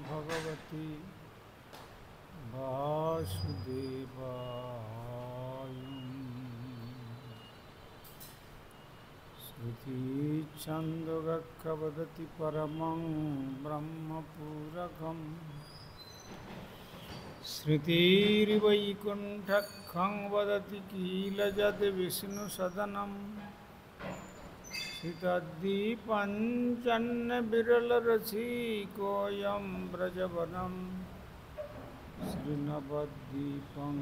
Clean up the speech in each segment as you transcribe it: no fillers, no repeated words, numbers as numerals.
भगवते वासुदेवाय। श्रुतिछन्दोगः वदति परमं ब्रह्मपूरकम् श्रुतिर्वैकुण्ठं वदति किल यद् विष्णुसदनं श्रितद्दीपञ्चन्न विरलरसिकोऽयं व्रजवनं श्रीनवद्वीपं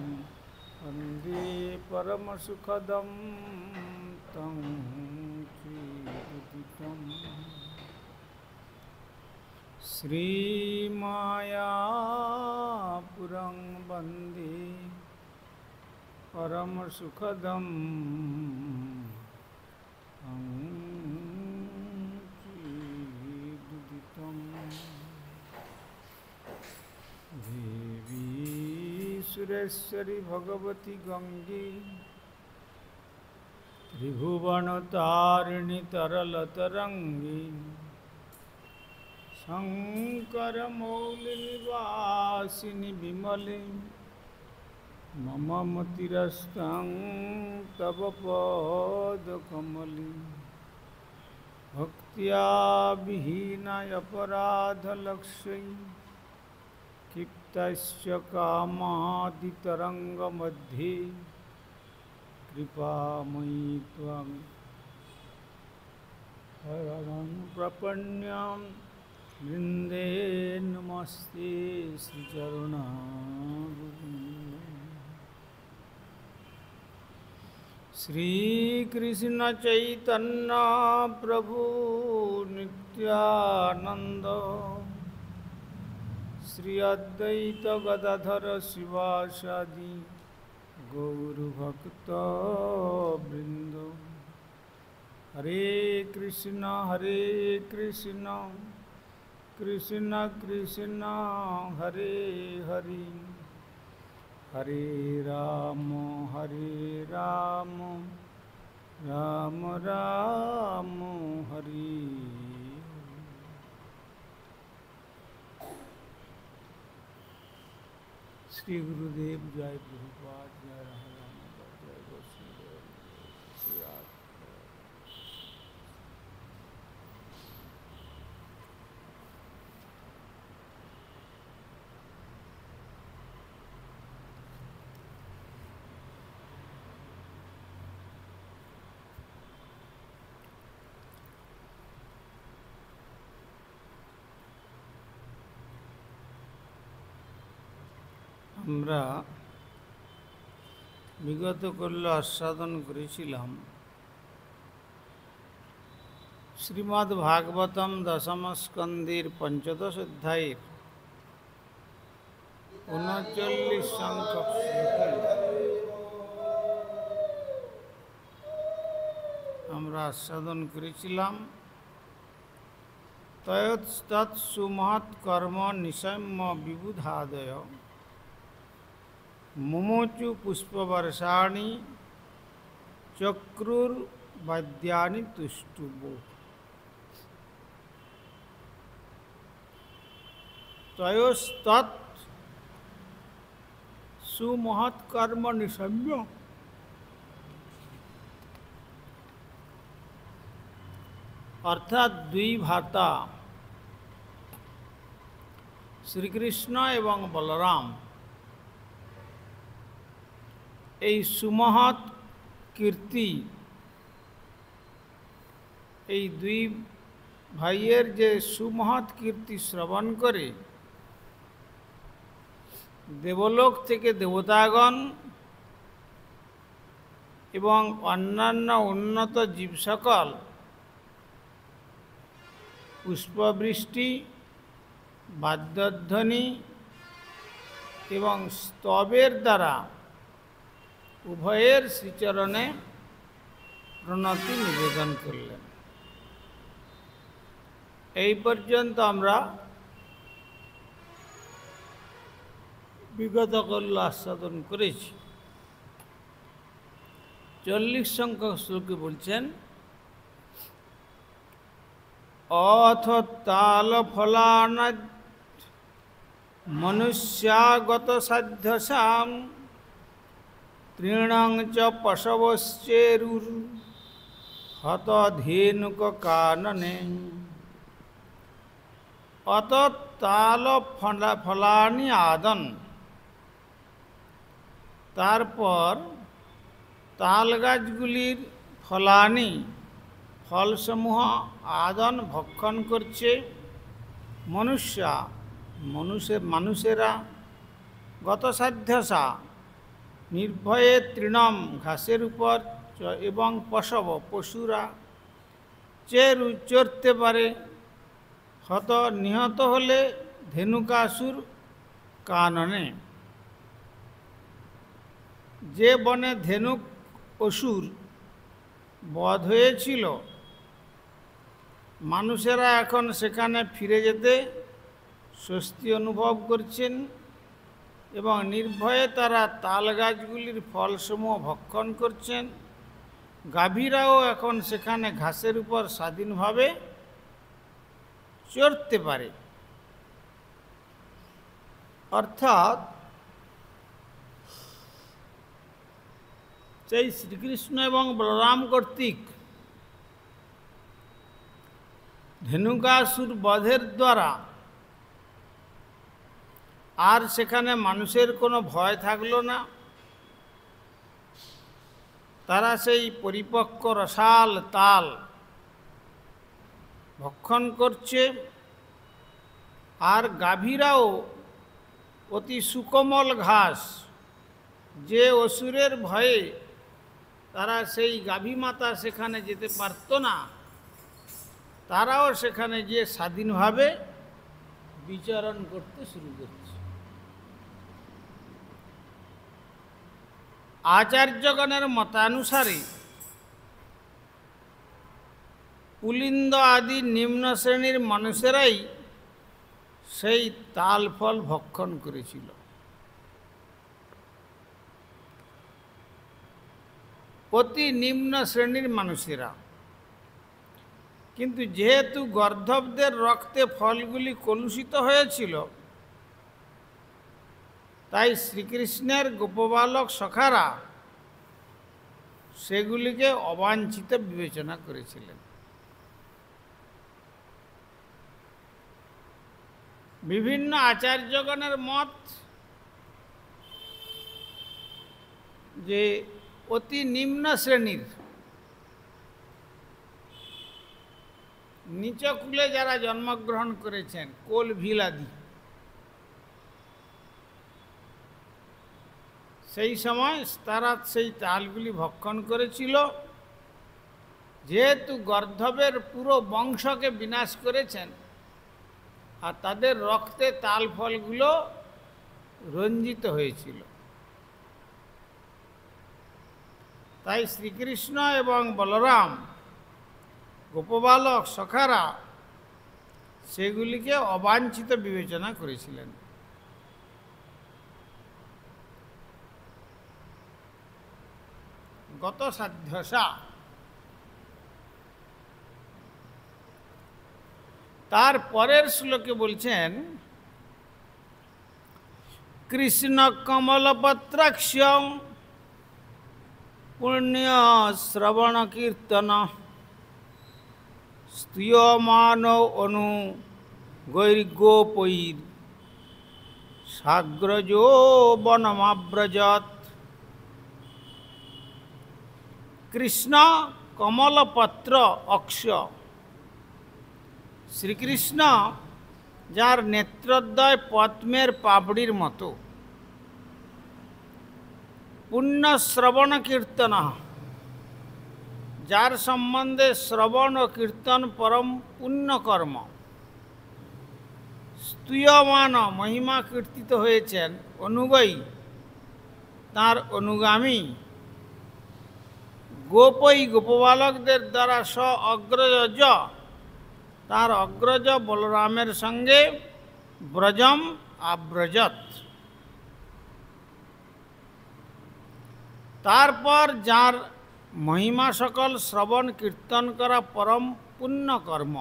वन्दे परमसुखदं तं श्रीउदितं श्रीमायापुरं वन्दे परमसुखदं तं श्रीउदितं। देवी सुरेश्वरी भगवती गंगे त्रिभुवनतारिणी तरलतरंगी शंकरमौलिनिवासिनि विमले मम मतिरस्तं तव पदकमले। भक्त्या विहीनाय अपराधलक्ष्यै क्षिप्तस्य कामादितरङ्गमध्ये कृपामयि त्वं शरणं प्रपन्नं वृन्दे नमस्ते श्रीचरणारविन्दे। श्रीकृष्ण चैतन्य प्रभु नित्यानंद श्री अद्वैत गदाधर शिवासादि गौरभक्तवृन्द। हरे कृष्ण कृष्ण कृष्ण हरे हरे, हरे राम राम राम हरे। श्री गुरुदेव जय प्रभुपाद जय राम जय वसुदेव श्री राम। আমরা বিগত কল্য আস্বাদন করেছিলাম শ্রীমদ্ ভাগবতম দশম স্কন্দের পঞ্চদশ অধ্যায়ের ৩৯ সংখ্যক শ্লোকে আমরা আস্বাদন করেছিলাম তৎ সুমহৎ কর্ম নিশম্য বিবুধাদয় মুমুচু পুষ্পবর্ষাণি চক্রুর্বাদ্যানি তুষ্টুব। তয়োস্তৎ সুমহৎ কর্ম নিশম্য অর্থাৎ দুই ভ্রাতা শ্রীকৃষ্ণ এবং বলরাম এই সুমহৎ কীর্তি, এই দুই ভাইয়ের যে সুমহৎ কীর্তি শ্রবণ করে দেবলোক থেকে দেবতাগণ এবং অন্যান্য উন্নত জীব সকল পুষ্পবৃষ্টি, বাদ্যধ্বনি এবং স্তবের দ্বারা উভয়ের শ্রীচরণে প্রণতি নিবেদন করলেন। এই পর্যন্ত আমরা বিগত কল্য আস্বাদন করেছি। 40 সংখ্যক শ্লোকে বলছেন অথ তাল ফলানাদ মনুষ্যাগত সাধ্যসাম তৃণং চ পশবশ্চেরুর হত ধেনুক কাননে অত তাল ফলানি আদন। তারপর তাল গাছগুলির ফলানি ফলসমূহ আদন ভক্ষণ করছে মানুষেরা গতসাধ্যসা নির্ভয়ে তৃণম ঘাসের উপর এবং পশব পশুরা চড়তে পারে, হত নিহত হলে ধেনুকাসুর কাননে। যে বনে ধেনুক অসুর বধ হয়েছিল, মানুষেরা এখন সেখানে ফিরে যেতে স্বস্তি অনুভব করছেন এবং নির্ভয়ে তারা তাল গাছগুলির ফলসমূহ ভক্ষণ করছেন। গাভীরাও এখন সেখানে ঘাসের উপর স্বাধীনভাবে চড়তে পারে। অর্থাৎ সেই শ্রীকৃষ্ণ এবং বলরাম কর্তৃক ধেনুকাসুর বধের দ্বারা আর সেখানে মানুষের কোনো ভয় থাকলো না। তারা সেই পরিপক্ক রসাল তাল ভক্ষণ করছে, আর গাভীরাও অতি সুকোমল ঘাস, যে অসুরের ভয়ে তারা সেই গাভী মাতা সেখানে যেতে পারত না, তারাও সেখানে গিয়ে স্বাধীনভাবে বিচরণ করতে শুরু করছে। আচার্যগণের মতানুসারে পুলিন্দ আদি নিম্ন শ্রেণীর মানুষেরাই সেই তাল ফল ভক্ষণ করেছিল। অতি নিম্ন শ্রেণীর মানুষেরা। কিন্তু যেহেতু গর্ধবদের রক্তে ফলগুলি কলুষিত হয়েছিল, তাই শ্রীকৃষ্ণের গোপবালক সখারা সেগুলিকে অবাঞ্ছিত বিবেচনা করেছিলেন। বিভিন্ন আচার্যগণের মত যে অতি নিম্ন শ্রেণীর নিচকুলে যারা জন্মগ্রহণ করেছেন, কোল ভিলাদি, সেই সময় তারা সেই তালগুলি ভক্ষণ করেছিল। যেহেতু গর্ধবের পুরো বংশকে বিনাশ করেছেন আর তাদের রক্তে তাল ফলগুলো রঞ্জিত হয়েছিল, তাই শ্রীকৃষ্ণ এবং বলরাম গোপবালক সখারা সেগুলিকে অবাঞ্ছিত বিবেচনা করেছিলেন। গত সাধ্যসা। তার পরের শ্লোকে বলছেন, কৃষ্ণ কমলপত্রাক্ষ পুণ্য শ্রবণ কীর্তন স্তুয়মান অনু গৈর্গোপৈর সাগ্রজো বনমাব্রজত। কৃষ্ণ কমলপত্র অক্ষ। শ্রীকৃষ্ণ যার নেত্রদ্বয় পদ্মের পাপড়ির মতো। পুণ্য শ্রবণ কীর্তন, যার সম্বন্ধে শ্রবণ ও কীর্তন পরম পুণ্য কর্ম। স্তুয়মান, মহিমা কীর্তিত হয়েছেন অনুগৈ, তাঁর অনুগামী। গোপৈ, গোপবালকদের দ্বারা স অগ্রজ, তার অগ্রজ বলরামের সঙ্গে ব্রজম আব্রজত। তারপর যার মহিমা সকল শ্রবণ কীর্তন করা পরম পুণ্য কর্ম,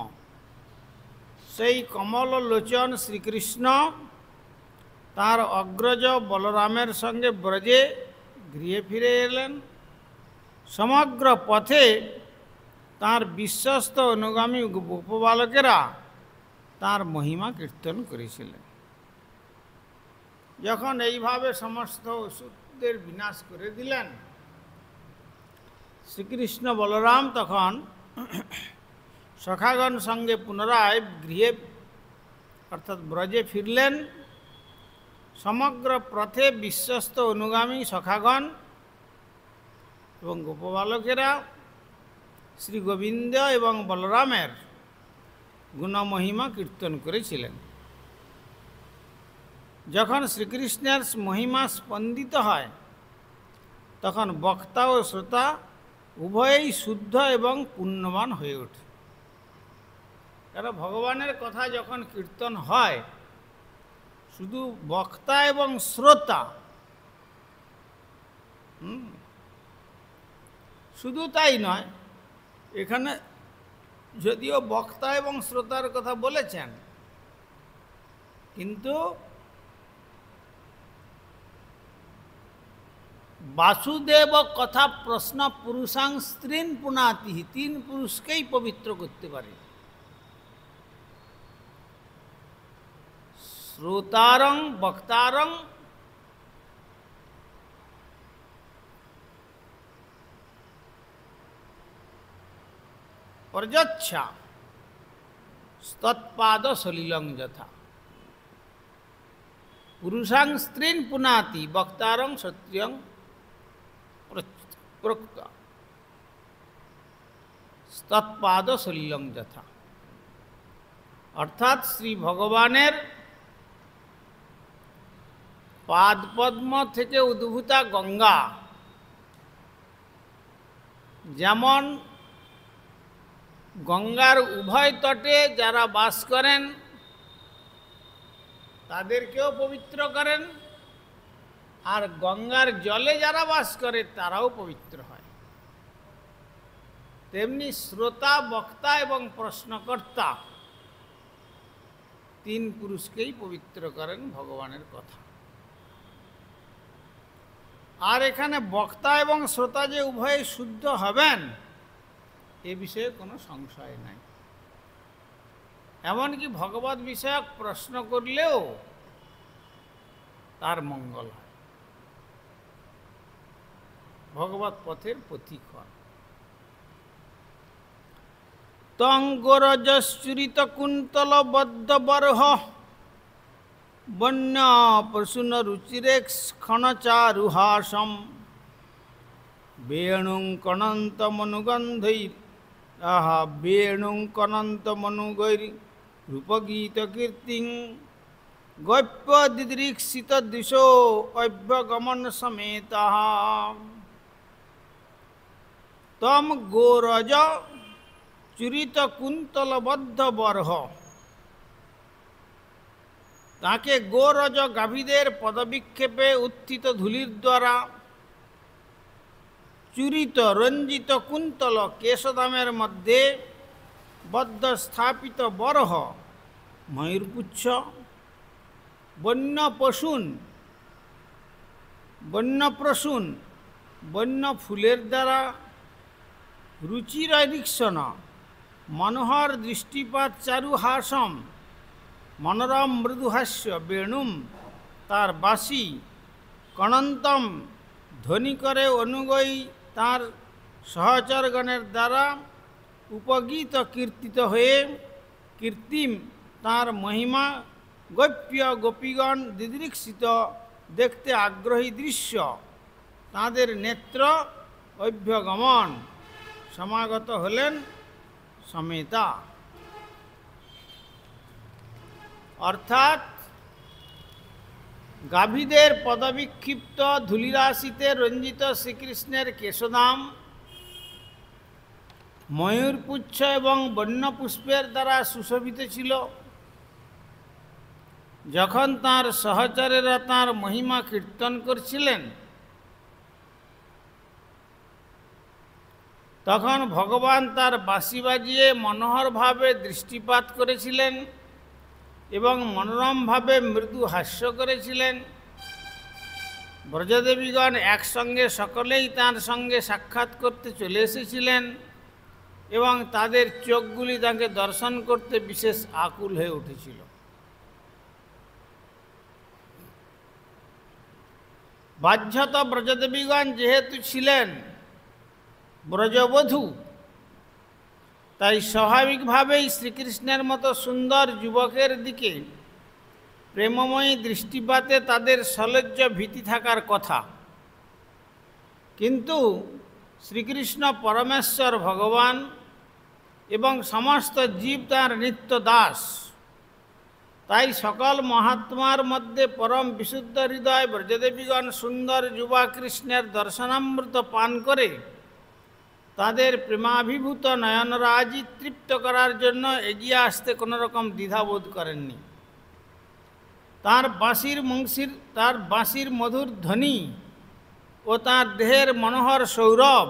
সেই কমল লোচন শ্রীকৃষ্ণ তার অগ্রজ বলরামের সঙ্গে ব্রজে গৃহে ফিরে এলেন। সমগ্র পথে তার বিশ্বস্ত অনুগামী গোপবালকেরা তার মহিমা কীর্তন করেছিলেন। যখন এইভাবে সমস্ত অসুরদের বিনাশ করে দিলেন, শ্রীকৃষ্ণ বলরাম তখন সখাগণ সঙ্গে পুনরায় গৃহে অর্থাৎ ব্রজে ফিরলেন। সমগ্র পথে বিশ্বস্ত অনুগামী সখাগণ এবং গোপবালকেরা শ্রী গোবিন্দ এবং বলরামের গুণমহিমা কীর্তন করেছিলেন। যখন শ্রীকৃষ্ণের মহিমা স্পন্দিত হয়, তখন বক্তা ও শ্রোতা উভয়েই শুদ্ধ এবং পুণ্যবান হয়ে ওঠে। কারণ ভগবানের কথা যখন কীর্তন হয়, শুধু বক্তা এবং শ্রোতা, শুধু তাই নয়, এখানে যদিও বক্তা এবং শ্রোতার কথা বলেছেন, কিন্তু বাসুদেব কথা প্রশ্ন পুরুষাং স্ত্রীন পুনাতি, 3 পুরুষকেই পবিত্র করতে পারে। শ্রোতারং বক্তারং পর্যচ্ছা তৎপাদ সলিলং যথা। পুরুষাং স্ত্রীন পুনাতি বক্তারং সত্রিয়ং প্রোক্ত তৎপাদ সলিলং যথা। অর্থাৎ শ্রী ভগবানের পাদপদ্ম থেকে উদ্ভূতা গঙ্গা যেমন গঙ্গার উভয় তটে যারা বাস করেন তাদেরকেও পবিত্র করেন, আর গঙ্গার জলে যারা বাস করে তারাও পবিত্র হয়, তেমনি শ্রোতা, বক্তা এবং প্রশ্নকর্তা 3 পুরুষকেই পবিত্র করেন ভগবানের কথা। আর এখানে বক্তা এবং শ্রোতা যে উভয়ে শুদ্ধ হবেন এ বিষয়ে কোনো সংশয় নাই। এমনকি ভগবত বিষয়ক প্রশ্ন করলেও তার মঙ্গল হয়, ভগবত পথের পথিক হন। তঙ্গরজশ্চুরিত কুন্তল বদ্ধ বরহ বন্য প্রসূন রুচিরেক ক্ষণচারুহাসম বেণুং কণন্ত মনুগন্ধৈর বেণুং কণন্ত মনুগৈর রূপগীত কীর্তিং গৈপ্য দিদৃক্ষিত দিশো অভ্যগমন সমেতা। তম গোরজ চুরিত কুন্তলবদ্ধ বরহ, তাকে গোরজ গাভীদের পদবিক্ষেপে উত্থিত ধূলির দ্বারা চূড়িত রঞ্জিত কুন্তল কেশদামের মধ্যে বদ্ধ স্থাপিত বরহ ময়ূরপুচ্ছ, বন্যপ্রসূন বন্য ফুলের দ্বারা রুচিরৈরিক্ষণ মনোহর দৃষ্টিপাত চারুহাসম মনোরম মৃদুহাস্য বেণুম তার বাসি কণন্তম ধ্বনি করে অনুগয়ী তার সহচরগণের দ্বারা উপগীত কীর্তিত হয়ে কীর্তিম তার মহিমা গোপ্য গোপীগণ দিদৃক্ষিত দেখতে আগ্রহী দৃশ্য তাঁদের নেত্র অভ্যগমন সমাগত হলেন সমেতা। অর্থাৎ গাভীদের পদবিক্ষিপ্ত ধূলিরাশিতে রঞ্জিত শ্রীকৃষ্ণের কেশদাম ময়ূরপুচ্ছ এবং বন্যপুষ্পের দ্বারা সুশোভিত ছিল। যখন তাঁর সহচরেরা তাঁর মহিমা কীর্তন করছিলেন, তখন ভগবান তার বাঁশি বাজিয়ে মনোহরভাবে দৃষ্টিপাত করেছিলেন এবং মনোরমভাবে মৃদু হাস্য করেছিলেন। ব্রজদেবীগণ একসঙ্গে সকলেই তাঁর সঙ্গে সাক্ষাৎ করতে চলে এসেছিলেন এবং তাদের চোখগুলি তাঁকে দর্শন করতে বিশেষ আকুল হয়ে উঠেছিল। বাহ্যত ব্রজদেবীগণ যেহেতু ছিলেন ব্রজবধূ, তাই স্বাভাবিকভাবেই শ্রীকৃষ্ণের মতো সুন্দর যুবকের দিকে প্রেমময়ী দৃষ্টিপাতে তাদের সলজ্জ ভীতি থাকার কথা। কিন্তু শ্রীকৃষ্ণ পরমেশ্বর ভগবান এবং সমস্ত জীব তাঁর নিত্য দাস, তাই সকল মহাত্মার মধ্যে পরম বিশুদ্ধ হৃদয় ব্রজদেবীগণ সুন্দর যুবা কৃষ্ণের দর্শনামৃত পান করে তাদের প্রেমাভিভূত নয়নরাজি তৃপ্ত করার জন্য এগিয়ে আসতে কোনো রকম দ্বিধাবোধ করেননি। তার বাঁশির মধুর ধ্বনি ও তার দেহের মনোহর সৌরভ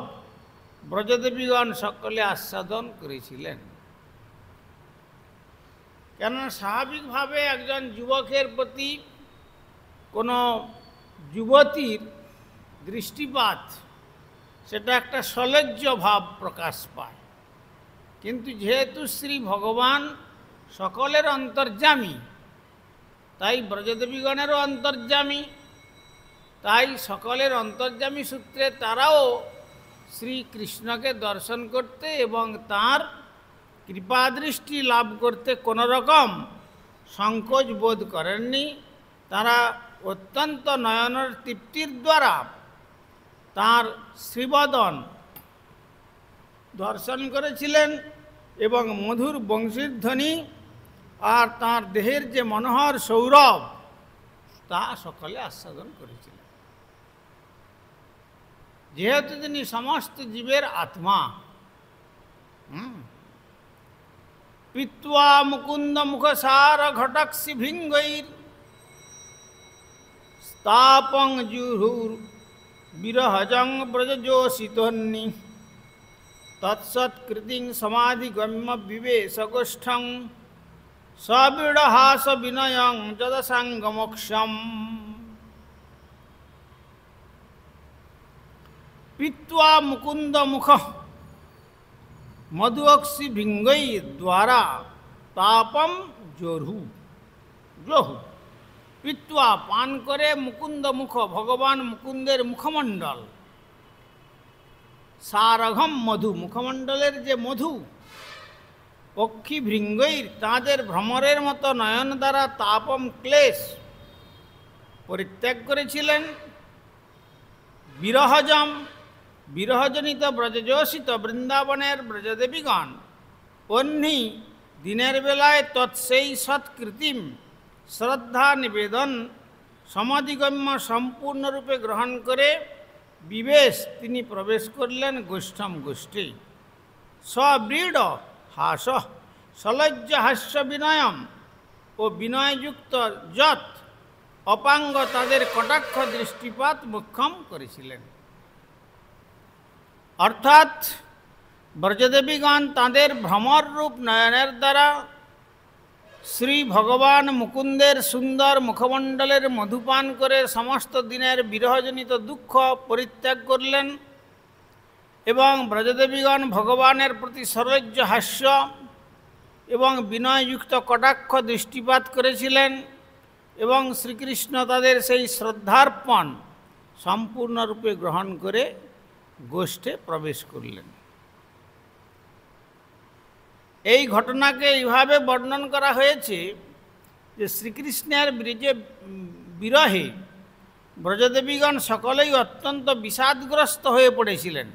ব্রজদেবীগণ সকলে আস্বাদন করেছিলেন। কেননা স্বাভাবিকভাবে একজন যুবকের প্রতি কোনো যুবতীর দৃষ্টিপাত, সেটা একটা সলজ্জ ভাব প্রকাশ পায়। কিন্তু যেহেতু শ্রী ভগবান সকলের অন্তর্যামী, তাই ব্রজদেবীগণেরও অন্তর্যামী, তাই সকলের অন্তর্যামী সূত্রে তারাও শ্রীকৃষ্ণকে দর্শন করতে এবং তাঁর কৃপাদৃষ্টি লাভ করতে কোনো রকম সংকোচ বোধ করেননি। তারা অত্যন্ত নয়নের তৃপ্তির দ্বারা তাঁর শ্রীবদন দর্শন করেছিলেন এবং মধুর বংশীর ধ্বনি আর তাঁর দেহের যে মনোহর সৌরভ তা সকলে আস্বাদন করেছিলেন। যেহেতু তিনি সমস্ত জীবের আত্মা, পিত্বা মুকুন্দ মুখসার ঘটক্ষি ভিঙ্গৈর স্তাপং জুহুর বিরহজং ব্রজযোষিতন্নি তৎসৎকৃতিং সমাধিগম্য বিবেশগোষ্ঠং সবিড়হাস বিনয়ং যদসাঙ্গমোক্ষম। পিত্বা মুকুন্দ মুখ মধুঅক্ষি ভিঙ্গৈ দ্বারা তাপম জোহু। পিত্বা পান করে মুকুন্দ মুখ, ভগবান মুকুন্দের মুখমণ্ডল, সারঘম মধু, মুখমণ্ডলের যে মধু, অক্ষি ভৃঙ্গৈর তাঁদের ভ্রমরের মতো নয়ন দ্বারা তাপম ক্লেশ পরিত্যাগ করেছিলেন। বিরহজম, বিরহজনিত ব্রজযোষিত বৃন্দাবনের ব্রজদেবীগণ অহ্নি দিনের বেলায় তৎসেই সৎকৃতিম শ্রদ্ধা নিবেদন সমাধিগম্য সম্পূর্ণরূপে গ্রহণ করে বিবেশ তিনি প্রবেশ করলেন গোষ্ঠম গোষ্ঠী। সবৃঢ় হাস সলজ্জ হাস্য বিনয়ম ও বিনয়যুক্ত যৎ অপাঙ্গ তাদের কটাক্ষ দৃষ্টিপাত মুখ্যম করেছিলেন। অর্থাৎ ব্রজদেবীগণ তাঁদের ভ্রমররূপ নয়নের দ্বারা শ্রী ভগবান মুকুন্দের সুন্দর মুখমণ্ডলের মধুপান করে সমস্ত দিনের বিরহজনিত দুঃখ পরিত্যাগ করলেন এবং ব্রজদেবীগণ ভগবানের প্রতি সলজ্জ হাস্য এবং বিনয়যুক্ত কটাক্ষ দৃষ্টিপাত করেছিলেন এবং শ্রীকৃষ্ণ তাদের সেই শ্রদ্ধার্পণ সম্পূর্ণরূপে গ্রহণ করে গোষ্ঠে প্রবেশ করলেন। এই ঘটনাকে এইভাবে বর্ণন করা হয়েছে যে শ্রীকৃষ্ণের বিরহে ব্রজদেবীগণ সকলেই অত্যন্ত বিষাদগ্রস্ত হয়ে পড়েছিলেন।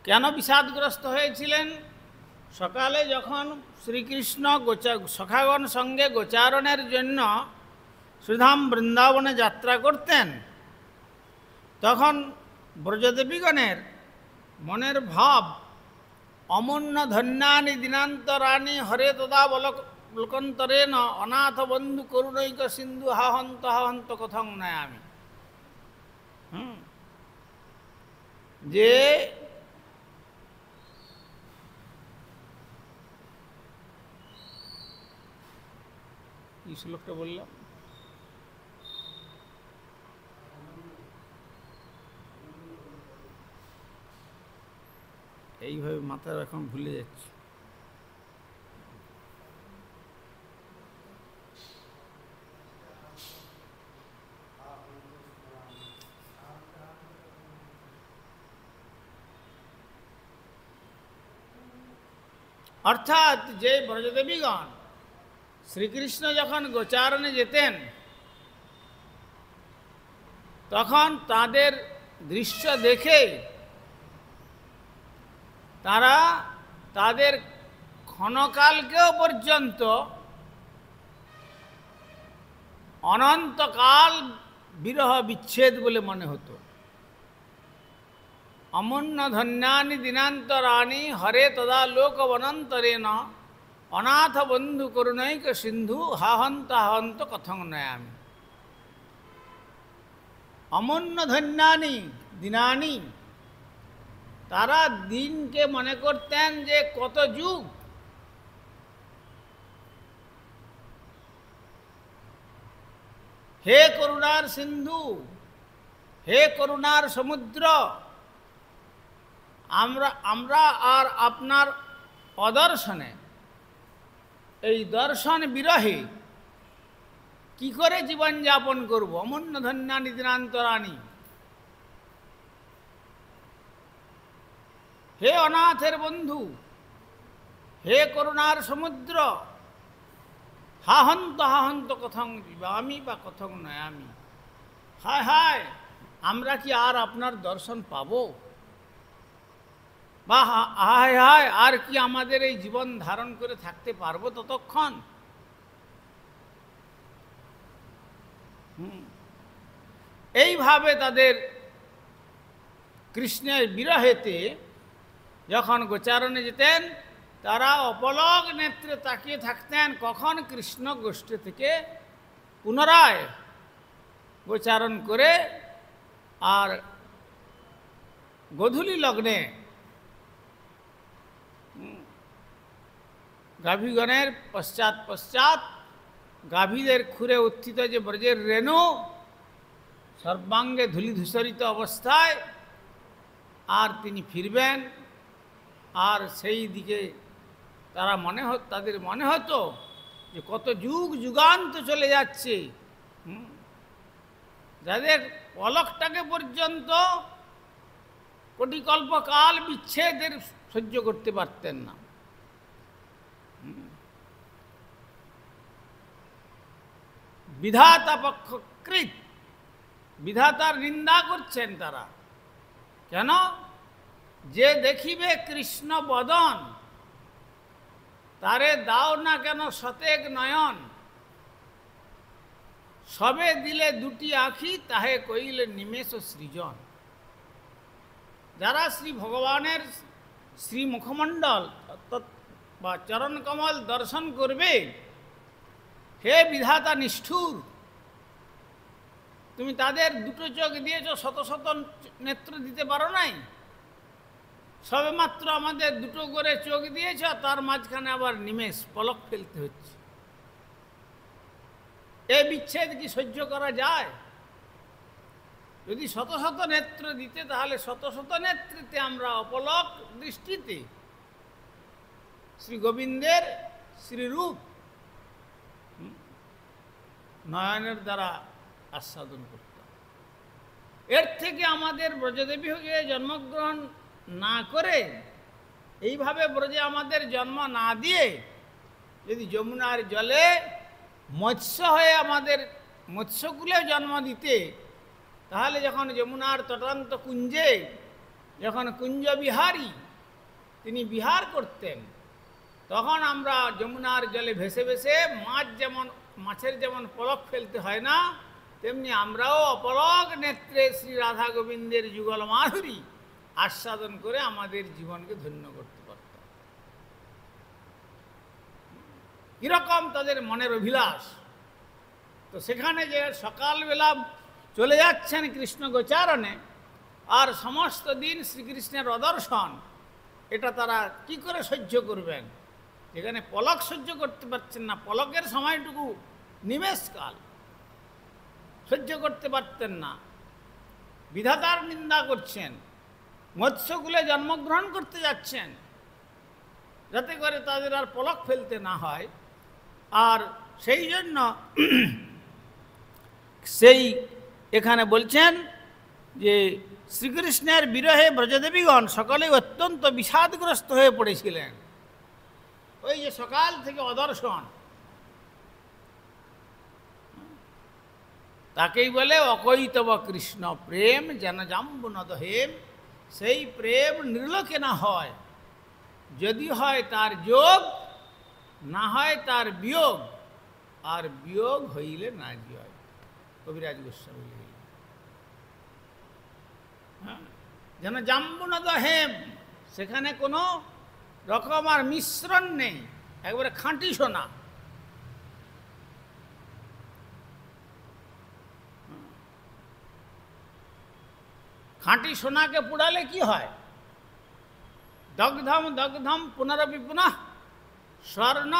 কেন বিষাদগ্রস্ত হয়েছিলেন? সকালে যখন শ্রীকৃষ্ণ সখাগণ সঙ্গে গোচারণের জন্য শ্রীধাম বৃন্দাবনে যাত্রা করতেন, তখন ব্রজদেবীগণের মনের ভাব অমূন্য ধন্যানি দিনান্তরানি হরে তদাবলোকন্তরেণ অনাথ বন্ধু করুণৈক সিন্ধু হাহন্ত হাহন্ত কথং নয়ামি। যে কি শ্লোকটা বললাম? এইভাবে মাথার এখন ভুলে যাচ্ছি। অর্থাৎ যে ব্রজদেবীগণ শ্রীকৃষ্ণ যখন গোচারণে যেতেন তখন তাদের দৃশ্য দেখে তারা তাদের ক্ষণকালকেও পর্যন্ত অনন্তকাল বিরহ বিচ্ছেদ বলে মনে হতো। অমূন্য ধন্যানি দিনান্তরানি হরে তদা লোকবনন্তরেণ অনাথ বন্ধু করুণৈক সিন্ধু হাহন্ত হাহন্ত কথং নয়ামি। অমূন্য ধন্যানি দিনানি, তারা দিনকে মনে করতেন যে কত যুগ। হে করুণার সিন্ধু, হে করুণার সমুদ্র, আমরা আর আপনার অদর্শনে, এই দর্শন বিরহে কি করে জীবনযাপন করব? অমূন্য ধন্যানি দিনান্তরানি, হে অনাথের বন্ধু, হে করুণার সমুদ্র, হাহন্ত হাহন্ত কথং জীবামি বা কথং নয়ামি। হায় হায়, আমরা কি আর আপনার দর্শন পাব? বা হায় হায়, আর কি আমাদের এই জীবন ধারণ করে থাকতে পারবো ততক্ষণ? এইভাবে তাদের কৃষ্ণের বিরহেতে যখন গোচারণে যেতেন তারা অপলক নেত্রে তাকিয়ে থাকতেন কখন কৃষ্ণ গোষ্ঠী থেকে পুনরায় গোচারণ করে আর গোধূলি লগ্নে গাভীগণের পশ্চাৎ পশ্চাৎ গাভীদের খুরে উত্থিত যে ব্রজের রেণু সর্বাঙ্গে ধূলিধূসরিত অবস্থায় আর তিনি ফিরবেন। আর সেই দিকে তাদের মনে হতো যে কত যুগ যুগান্ত চলে যাচ্ছে, যাদের পলকটাকে পর্যন্ত কোটিকল্পকাল বিচ্ছেদের সহ্য করতে পারতেন না। বিধাতা পক্ষকৃত, বিধাতার নিন্দা করছেন তারা। কেন? যে দেখিবে কৃষ্ণ বদন তারে দাও না কেন শতেক নয়ন, সবে দিলে দুটি আখি তাহে কইলে নিমেষ সৃজন। যারা শ্রী ভগবানের শ্রী মুখমণ্ডল বা চরণ কমল দর্শন করবে, হে বিধাতা নিষ্ঠুর, তুমি তাদের দুটো চোখ দিয়েছ, শত শত নেত্র দিতে পারো নাই। সবেমাত্র আমাদের দুটো করে চোখ দিয়েছ, তার মাঝখানে আবার নিমেষ পলক ফেলতে হচ্ছে। এই বিচ্ছেদ কি সহ্য করা যায়? যদি শত শত নেত্র দিতে, তাহলে শত শত নেত্রিতে আমরা অপলক দৃষ্টিতে শ্রী গোবিন্দের শ্রীরূপ নয়নের দ্বারা আস্বাদন করতাম। এর থেকে আমাদের ব্রজদেবী হয়ে জন্মগ্রহণ না করে, এইভাবে ব্রজে আমাদের জন্ম না দিয়ে, যদি যমুনার জলে মৎস্য হয়ে আমাদের মৎস্যকুলে জন্ম দিতে, তাহলে যখন যমুনার তটান্ত কুঞ্জে যখন কুঞ্জ বিহারী তিনি বিহার করতেন, তখন আমরা যমুনার জলে ভেসে ভেসে মাছের যেমন পলক ফেলতে হয় না, তেমনি আমরাও অপলক নেত্রে শ্রী রাধা গোবিন্দের যুগল মাধুরী আস্বাদন করে আমাদের জীবনকে ধন্য করতে পারতাম। কিরকম তাদের মনের অভিলাষ! তো সেখানে যে সকালবেলা চলে যাচ্ছেন কৃষ্ণ গোচারণে, আর সমস্ত দিন শ্রীকৃষ্ণের অদর্শন, এটা তারা কি করে সহ্য করবেন? যেখানে পলক সহ্য করতে পারছেন না, পলকের সময়টুকু নিমেষকাল সহ্য করতে পারতেন না, বিধাতার নিন্দা করছেন, মৎস্যকুলে জন্মগ্রহণ করতে যাচ্ছেন যাতে করে তাদের আর পলক ফেলতে না হয়। আর সেই জন্য সেই এখানে বলছেন যে শ্রীকৃষ্ণের বিরহে ব্রজদেবীগণ সকলেই অত্যন্ত বিষাদগ্রস্ত হয়ে পড়েছিলেন। ওই যে সকাল থেকে অদর্শন, তাকেই বলে অকৈতব কৃষ্ণ প্রেম যেন জাম্বুনদ হেম। সেই প্রেম নির্লোকে না হয়, যদি হয় তার যোগ, না হয় তার বিয়োগ, আর বিয়োগ হইলে না জয়। কবিরাজ গোস্বামী যেন জাম্বুনদ হেম, সেখানে কোনো রকম আর মিশ্রণ নেই, একবারে খাঁটি সোনা। খাঁটি সোনাকে পুড়ালে কি হয়? দগ্ধম দগ্ধম পুনরপি পুনঃ স্বর্ণ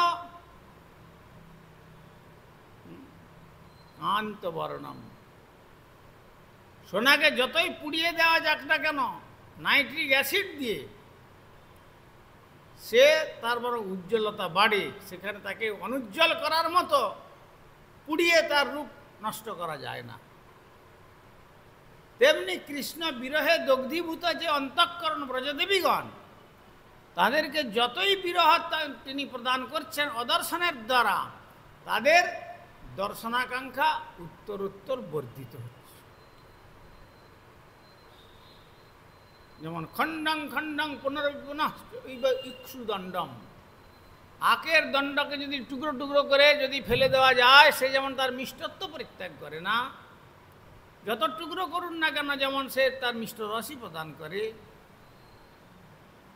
কান্তবর্ণম। সোনাকে যতই পুড়িয়ে দেওয়া যাক না কেন নাইট্রিক অ্যাসিড দিয়ে, সে তার বড় উজ্জ্বলতা বাড়ে। সেখানে তাকে অনুজ্জ্বল করার মতো পুড়িয়ে তার রূপ নষ্ট করা যায় না। তেমনি কৃষ্ণ বিরহে দগ্ধীভূত যে অন্তঃকরণ ব্রজদেবীগণ, তাদেরকে যতই বিরহ তিনি প্রদান করছেন অদর্শনের দ্বারা, তাদের দর্শনাকাঙ্ক্ষা উত্তরোত্তর বর্ধিত হচ্ছে। যেমন খণ্ডং খণ্ডং পুনঃ ইক্ষুদণ্ডম, আখের দণ্ডকে যদি টুকরো টুকরো করে যদি ফেলে দেওয়া যায়, সে যেমন তার মিষ্টত্ব পরিত্যাগ করে না, যত টুকরো করুন না কেন যেমন সে তার মিষ্ট রসই প্রদান করে,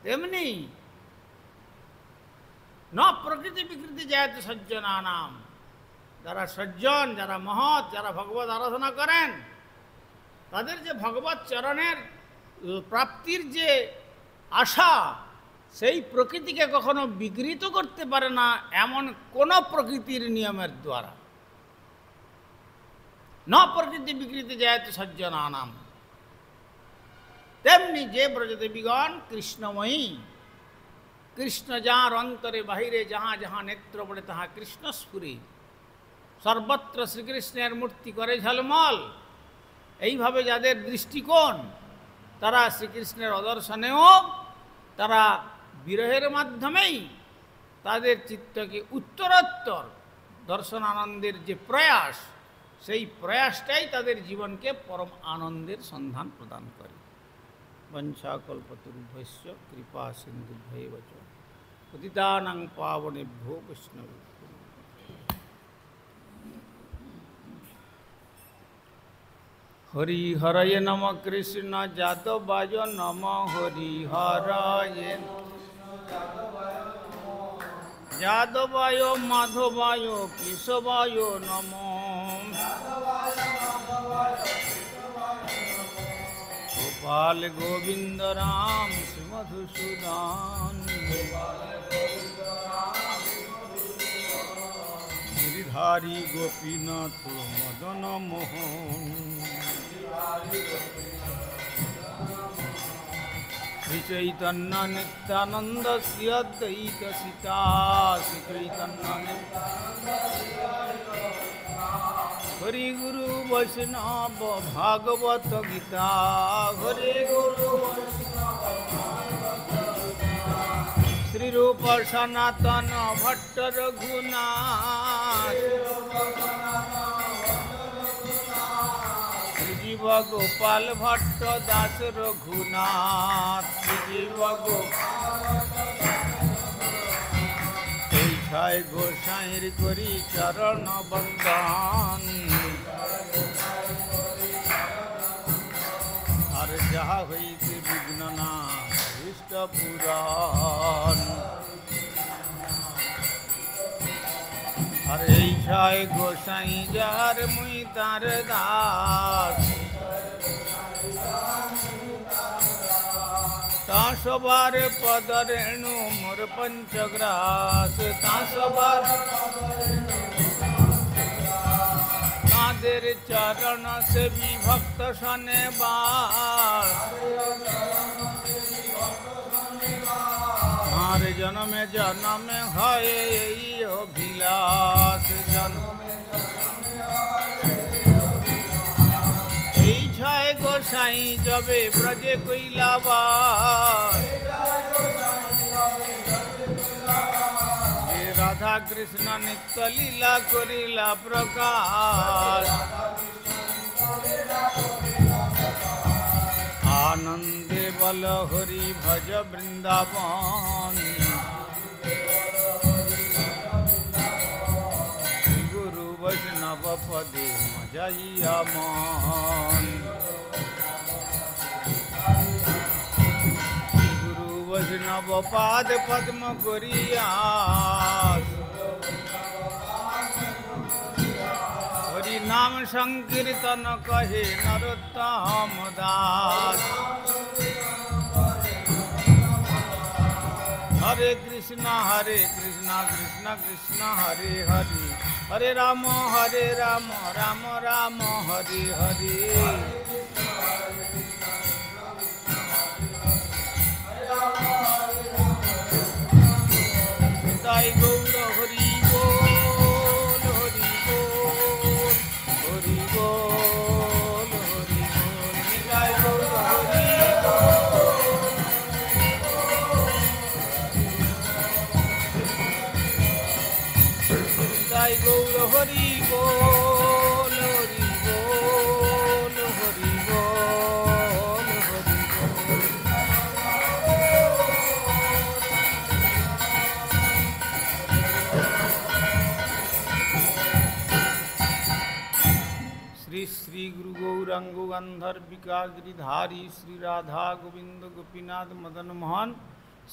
তেমনি ন প্রকৃতি বিকৃতি জায়ত সজ্জনানাম, যারা সজ্জন, যারা মহৎ, যারা ভগবত আরাধনা করেন, তাদের যে ভগবত চরণের প্রাপ্তির যে আশা, সেই প্রকৃতিকে কখনো বিকৃত করতে পারে না এমন কোন প্রকৃতির নিয়মের দ্বারা। ন প্রকৃতি বিকৃতি জায়ত সজ্জনানাম। তেমনি যে ব্রজদেবীগণ কৃষ্ণময়ী, কৃষ্ণ যাঁর অন্তরে বাহিরে যাহা যাহা নেত্র পড়ে তাহা কৃষ্ণ স্ফুরি, সর্বত্র শ্রীকৃষ্ণের মূর্তি করে ঝলমল, এইভাবে যাদের দৃষ্টিকোণ, তারা শ্রীকৃষ্ণের অদর্শনেও তারা বিরহের মাধ্যমেই তাদের চিত্তকে উত্তরোত্তর দর্শন আনন্দের যে প্রয়াস, সেই প্রয়াসটাই তাদের জীবনকে পরম আনন্দের সন্ধান প্রদান করে। বঞ্ছাকল্পতরুভ্যশ্চ কৃপা সিন্ধুভ্যেব চ পতিতানাং পাবনেভ্যো বৈষ্ণবেভ্যো। হরিহরয়ে নম কৃষ্ণ যাদবায় নম হরিহরয়ে, যাদবায় মাধবায় কেশবায় নম, গোপাল গোবিন্দ রাম শ্রী মধুসূদন, গিরিধারী গোপীনাথ মদন মোহন, শ্রী চৈতন্য নিত্যানন্দ শ্রী অদ্বৈত সীতা, শ্রী চৈতন্য হরি গুরু বৈষ্ণব ভাগবত গীতা, হরি গুরু শ্রী রূপ সনাতন ভট্ট রঘুনাথ, জীব গোপাল ভট্ট দাস রঘুনাথ, জীব গোসাই গোসাইর করি চরণ বন্দন, আর যাহা হইতে বিঘ্ন না ইষ্ট পুরাণ, আর এই ছয় গোসাই যার মুই তার দাস, তা সবার পদ রেণু মোর পঞ্চগ্রাস, তা সবার তাদের চরণ সে বিভক্ত শনে বার আর জনমে জনমে হয় এই অভিলাষ জন্মে এই ছয় গোসাই যবে ব্রজে কইলাবার রাধা কৃষ্ণ নিত্য লীলা করিলা প্রকাশ আনন্দে বল হরি ভজ বৃন্দাবন গুরু বৈষ্ণব পদে মজাইয়া মন গুরু বৈষ্ণব পাদ পদ্ম করিয়া হরি নাম সংকীর্তন কহে নরোত্তম দাস হরে কৃষ্ণ কৃষ্ণ কৃষ্ণ হরে হরে হরে রাম রাম রাম হরে হরে তাই গৌর হরি বল হরি বল হরি বল হরি বল তাই গৌর হরি তাই গৌর হরি বল হরি বল হরি বল হরি বল श्री श्री गुरु गौरांग गंधर्विका गिरिधारी श्री राधा गोविंद गोपीनाथ मदन मोहन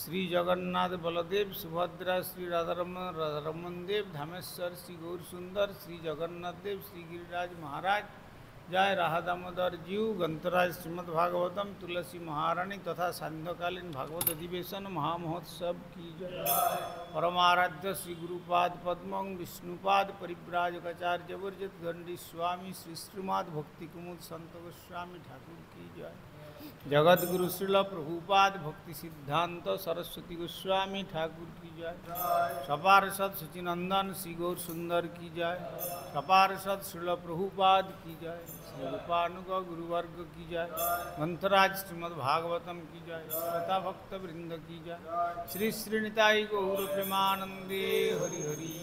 श्री जगन्नाथ बलदेव सुभद्रा श्री राधारमन देव धामेश्वर श्री गौर सुंदर श्री जगन्नाथ देव श्री गिरिराज महाराज जय राधा दामोदर जीव ग्रंथराज श्रीमद्भागवतम तुलसी महारानी तथा सांध्यकालीन भागवत अधिवेशन महामहोत्सव की जय। परमाराध्य श्री गुरुपाद पद्मं विष्णुपाद परिव्राजकाचार्य वर्जित गंडी स्वामी श्री श्रीमद् भक्ति कुमुद संत गोस्वामी ठाकुर की जय। जगत गुरु श्रील प्रभुपाद भक्ति सिद्धांत सरस्वती गोस्वामी ठाकुर की जय। सपार्षद सचिनंदन श्री गौर सुंदर की जय। सपार्षद श्रील प्रभुपाद की जय। श्री रूपानुग गुरुवर्ग की जय। ग्रंथराज श्रीमद्भागवतम की जय। श्रोता भक्त वृंद की जय। श्री श्रीनिताई गौर प्रेमानंदे हरि हरि।